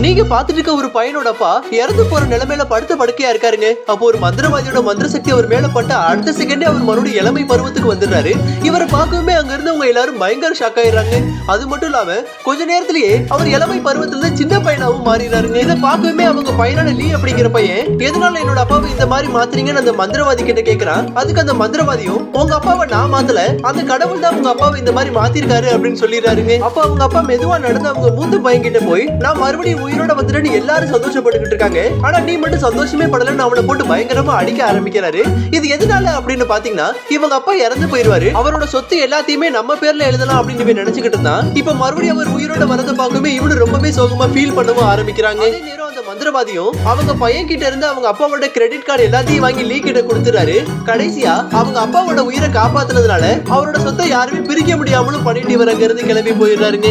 நீங்க பாத்துட்டு இருக்க ஒரு பையனோட அப்பா இறந்து போற நிலைமையில படுத்த படுக்கையா இருக்காருங்க. அப்போ ஒரு மந்திரவாதியோட மந்திர சக்தி அவர் மேல பட்ட அடுத்த செகண்டே அவர் மறுபடியும் இளமை பருவத்துக்கு வந்துடுறாரு. இவரை பார்க்கவே அங்க இருந்தவங்க எல்லாரும் பயங்கர ஷாக் ஆயிடுறாங்க. அது மட்டும் இல்லாம கொஞ்ச நேரத்திலேயே அவர் இளமை பருவத்துல சின்ன பையனாவும் மாறிடுறாருங்க. இதை பார்க்கவே அவங்க பையனான லீ அப்படிங்கிற பையன் எதனால என்னோட அப்பாவை இந்த மாதிரி மாத்துறீங்கன்னு அந்த மந்திரவாதி கிட்ட கேக்குறான். அதுக்கு அந்த மந்திரவாதியும் உங்க அப்பாவை நான் மாத்தல, அந்த கடவுள் தான் உங்க அப்பாவை இந்த மாதிரி மாத்திருக்காரு அப்படின்னு சொல்லிடுறாருங்க. அப்ப அவங்க அப்பா மெதுவா நடந்து அவங்க மூத்த பையன் கிட்ட போய் நான் மறுபடியும் உயிரோட வந்துட்டு எல்லாரும் சந்தோஷப்பட்டுக்கிட்டு இருக்காங்க, ஆனா நீ மட்டும் சந்தோஷமே படலன்னு அவனை போட்டு பயங்கரமா அடிக்க ஆரம்பிக்கிறாரு. இது எதனால அப்படின்னு பாத்தீங்கன்னா இவங்க அப்பா இறந்து போயிருவாரு, அவரோட சொத்து எல்லாத்தையுமே நம்ம பேர்ல எழுதலாம் அப்படின்னு நினைச்சுக்கிட்டு இருந்தான். இப்ப மறுபடியும் அவர் உயிரோட வரத பார்க்கவே இவனு ரொம்பவே சோகமா ஃபீல் பண்ணவும் ஆரம்பிக்கிறாங்க. அதே நேரம் அந்த மந்திரவாதியும் அவங்க பையன் கிட்ட இருந்து அவங்க அப்பாவோட கிரெடிட் கார்டு எல்லாத்தையும் வாங்கி லீ கிட்ட கொடுத்துறாரு. கடைசியா அவங்க அப்பாவோட உயிரை காப்பாத்துனதுனால அவரோட சொத்தை யாருமே பிரிக்க முடியாமலும் பண்ணிட்டு இவர் அங்க இருந்து கிளம்பி போயிடுறாருங்க.